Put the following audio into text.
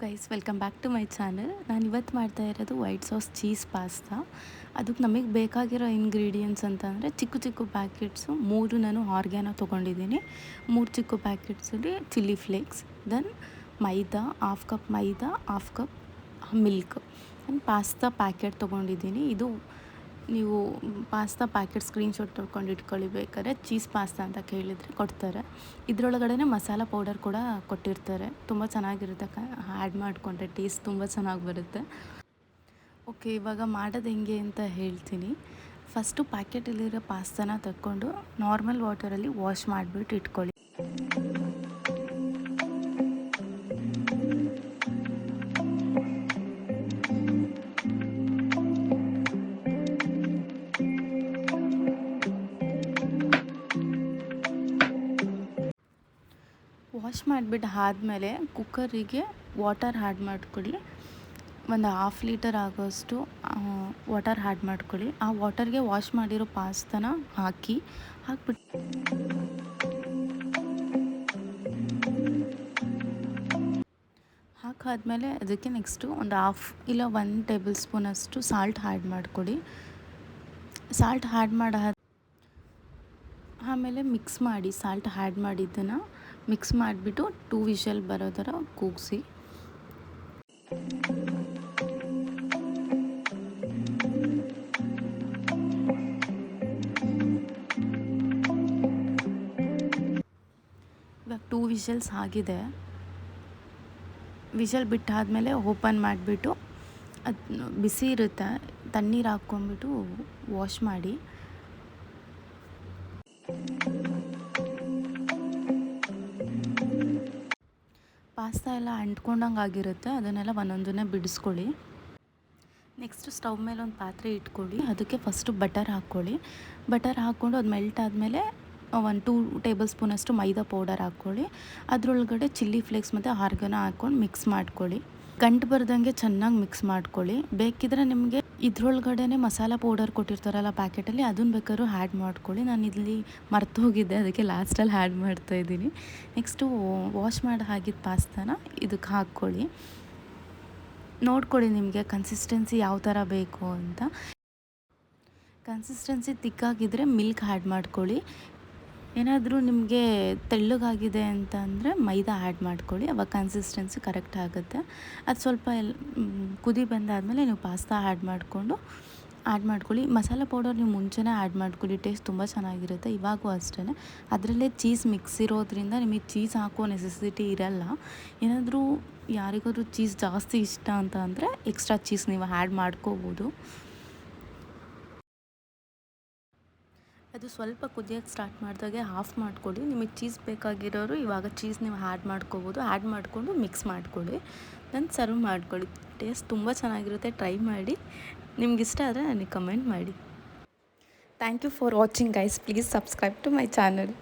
Guys, welcome back to my channel. ನಾನು ಇವತ್ತು ಮಾಡ್ತಾ ಇರೋದು ವೈಟ್ ಸಾಸ್ ಚೀಸ್ ಪಾಸ್ತಾ. ಅದಕ್ಕೆ ನಮಗೆ ಬೇಕಾಗಿರೋ ಇಂಗ್ರೀಡಿಯೆಂಟ್ಸ್ ಅಂತಂದರೆ ಚಿಕ್ಕ ಚಿಕ್ಕ ಪ್ಯಾಕೆಟ್ಸು 3 ನಾನು ಆರ್ಗ್ಯಾನೋ ತೊಗೊಂಡಿದ್ದೀನಿ. 3 ಚಿಕ್ಕ ಪ್ಯಾಕೆಟ್ಸಲ್ಲಿ chilli flakes, then maida, half cup maida, half cup milk, then pasta packet ತೊಗೊಂಡಿದ್ದೀನಿ. ಇದು ನೀವು ಪಾಸ್ತಾ ಪ್ಯಾಕೆಟ್ ಸ್ಕ್ರೀನ್ಶಾಟ್ ತೊಳ್ಕೊಂಡು ಇಟ್ಕೊಳ್ಳಿ, ಬೇಕಾದ್ರೆ ಚೀಸ್ ಪಾಸ್ತಾ ಅಂತ ಕೇಳಿದರೆ ಕೊಡ್ತಾರೆ. ಇದರೊಳಗಡೆ ಮಸಾಲ ಪೌಡರ್ ಕೂಡ ಕೊಟ್ಟಿರ್ತಾರೆ. ತುಂಬ ಚೆನ್ನಾಗಿರುತ್ತೆ, ಆ್ಯಡ್ ಮಾಡಿಕೊಂಡ್ರೆ ಟೇಸ್ಟ್ ತುಂಬ ಚೆನ್ನಾಗಿ ಬರುತ್ತೆ. ಓಕೆ, ಇವಾಗ ಮಾಡೋದು ಹೆಂಗೆ ಅಂತ ಹೇಳ್ತೀನಿ. ಫಸ್ಟು ಪ್ಯಾಕೆಟಲ್ಲಿರೋ ಪಾಸ್ತಾನ ತಗೊಂಡು ನಾರ್ಮಲ್ ವಾಟರಲ್ಲಿ ವಾಶ್ ಮಾಡಿಬಿಟ್ಟು ಇಟ್ಕೊಳ್ಳಿ. ವಾಶ್ ಮಾಡಿಬಿಟ್ಟು ಆದಮೇಲೆ ಕುಕ್ಕರಿಗೆ ವಾಟರ್ ಆ್ಯಡ್ ಮಾಡ್ಕೊಳ್ಳಿ. ಒಂದು 1/2 ಲೀಟರ್ ಆಗೋಷ್ಟು ವಾಟರ್ ಆ್ಯಡ್ ಮಾಡ್ಕೊಳ್ಳಿ. ಆ ವಾಟರ್ಗೆ ವಾಶ್ ಮಾಡಿರೋ ಪಾಸ್ತಾನ ಹಾಕ್ಬಿಟ್ಟು ಹಾಕಾದ್ಮೇಲೆ ಅದಕ್ಕೆ ನೆಕ್ಸ್ಟು ಒಂದು 1 ಟೇಬಲ್ ಸ್ಪೂನಷ್ಟು ಸಾಲ್ಟ್ ಆ್ಯಡ್ ಮಾಡ್ಕೊಳ್ಳಿ. ಸಾಲ್ಟ್ ಆ್ಯಡ್ ಆಮೇಲೆ ಮಿಕ್ಸ್ ಮಾಡಿ. ಸಾಲ್ಟ್ ಆ್ಯಡ್ ಮಾಡಿದ್ದನ್ನು ಮಿಕ್ಸ್ ಮಾಡಿಬಿಟ್ಟು 2 ವಿಷಲ್ ಬರೋ ಥರ ಕೂಗಿಸಿ. ಇವಾಗ 2 ವಿಷಲ್ಸ್ ಆಗಿದೆ. ವಿಷಲ್ ಬಿಟ್ಟಾದಮೇಲೆ ಓಪನ್ ಮಾಡಿಬಿಟ್ಟು ಅದು ಬಿಸಿ ಇರುತ್ತೆ, ತಣ್ಣೀರು ಹಾಕ್ಕೊಂಬಿಟ್ಟು ವಾಶ್ ಮಾಡಿ. ಪಾಸ್ತಾ ಎಲ್ಲ ಅಂಟ್ಕೊಂಡಂಗೆ ಆಗಿರುತ್ತೆ, ಅದನ್ನೆಲ್ಲ ಒಂದೊಂದನ್ನೇ ಬಿಡಿಸ್ಕೊಳ್ಳಿ. ನೆಕ್ಸ್ಟ್ ಸ್ಟವ್ ಮೇಲೆ ಒಂದು ಪಾತ್ರೆ ಇಟ್ಕೊಳ್ಳಿ. ಅದಕ್ಕೆ ಫಸ್ಟು ಬಟರ್ ಹಾಕ್ಕೊಳ್ಳಿ. ಬಟರ್ ಹಾಕ್ಕೊಂಡು ಅದು ಮೆಲ್ಟ್ ಆದಮೇಲೆ 2 ಟೇಬಲ್ ಸ್ಪೂನಷ್ಟು ಮೈದಾ ಪೌಡರ್ ಹಾಕ್ಕೊಳ್ಳಿ. ಅದರೊಳಗಡೆ ಚಿಲ್ಲಿ ಫ್ಲೇಕ್ಸ್ ಮತ್ತು ಆರ್ಗನೋ ಹಾಕ್ಕೊಂಡು ಮಿಕ್ಸ್ ಮಾಡ್ಕೊಳ್ಳಿ. ಗಂಟು ಬರ್ದಂಗೆ ಚೆನ್ನಾಗಿ ಮಿಕ್ಸ್ ಮಾಡ್ಕೊಳ್ಳಿ. ಬೇಕಿದ್ರೆ ನಿಮಗೆ ಇದ್ರೊಳಗಡೆ ಮಸಾಲ ಪೌಡರ್ ಕೊಟ್ಟಿರ್ತಾರಲ್ಲ ಪ್ಯಾಕೆಟಲ್ಲಿ, ಅದನ್ನು ಬೇಕಾದ್ರೂ ಆ್ಯಡ್ ಮಾಡ್ಕೊಳ್ಳಿ. ನಾನು ಇಲ್ಲಿ ಮರ್ತು ಹೋಗಿದ್ದೆ, ಅದಕ್ಕೆ ಲಾಸ್ಟಲ್ಲಿ ಆ್ಯಡ್ ಮಾಡ್ತಾಯಿದ್ದೀನಿ. ನೆಕ್ಸ್ಟು ವಾಶ್ ಮಾಡಿ ಹಾಕಿದ ಪಾಸ್ತಾನ ಇದಕ್ಕೆ ಹಾಕ್ಕೊಳ್ಳಿ. ನೋಡ್ಕೊಳ್ಳಿ ನಿಮಗೆ ಕನ್ಸಿಸ್ಟೆನ್ಸಿ ಯಾವ ಥರ ಬೇಕು ಅಂತ. ಕನ್ಸಿಸ್ಟೆನ್ಸಿ ತಿಕ್ಕಾಗಿದ್ದರೆ ಮಿಲ್ಕ್ ಆ್ಯಡ್ ಮಾಡ್ಕೊಳ್ಳಿ. ಏನಾದರೂ ನಿಮಗೆ ತೆಳ್ಳಗಾಗಿದೆ ಅಂತ ಅಂದರೆ ಮೈದಾ ಆ್ಯಡ್ ಮಾಡ್ಕೊಳ್ಳಿ, ಅವಾಗ ಕನ್ಸಿಸ್ಟೆನ್ಸಿ ಕರೆಕ್ಟ್ ಆಗುತ್ತೆ. ಅದು ಸ್ವಲ್ಪ ಕುದಿ ಬಂದಾದಮೇಲೆ ನೀವು ಪಾಸ್ತಾ ಆ್ಯಡ್ ಮಾಡ್ಕೊಳ್ಳಿ. ಮಸಾಲ ಪೌಡರ್ ನೀವು ಮುಂಚೆನೇ ಆ್ಯಡ್ ಮಾಡ್ಕೊಳ್ಳಿ, ಟೇಸ್ಟ್ ತುಂಬ ಚೆನ್ನಾಗಿರುತ್ತೆ. ಇವಾಗೂ ಅಷ್ಟೇ, ಅದರಲ್ಲೇ ಚೀಸ್ ಮಿಕ್ಸ್ ಇರೋದ್ರಿಂದ ನಿಮಗೆ ಚೀಸ್ ಹಾಕೋ ನೆಸೆಸಿಟಿ ಇರಲ್ಲ. ಏನಾದರೂ ಯಾರಿಗಾದ್ರೂ ಚೀಸ್ ಜಾಸ್ತಿ ಇಷ್ಟ ಅಂತ ಅಂದರೆ ಎಕ್ಸ್ಟ್ರಾ ಚೀಸ್ ನೀವು ಆ್ಯಡ್ ಮಾಡ್ಕೋಬೋದು. ಅದು ಸ್ವಲ್ಪ ಕುದಿಯೋಕ್ಕೆ ಸ್ಟಾರ್ಟ್ ಮಾಡಿದಾಗೆ ಆಫ್ ಮಾಡ್ಕೊಳ್ಳಿ. ನಿಮಗೆ ಚೀಸ್ ಬೇಕಾಗಿರೋರು ಇವಾಗ ಚೀಸ್ ನೀವು ಆ್ಯಡ್ ಮಾಡ್ಕೋಬೋದು. ಆ್ಯಡ್ ಮಾಡಿಕೊಂಡು ಮಿಕ್ಸ್ ಮಾಡ್ಕೊಳ್ಳಿ, ದೆನ್ ಸರ್ವ್ ಮಾಡ್ಕೊಳ್ಳಿ. ಟೇಸ್ಟ್ ತುಂಬ ಚೆನ್ನಾಗಿರುತ್ತೆ, ಟ್ರೈ ಮಾಡಿ. ನಿಮ್ಗೆ ಇಷ್ಟ ಆದರೆ ನನಗೆ ಕಮೆಂಟ್ ಮಾಡಿ. Thank you for watching guys. Please subscribe to my channel.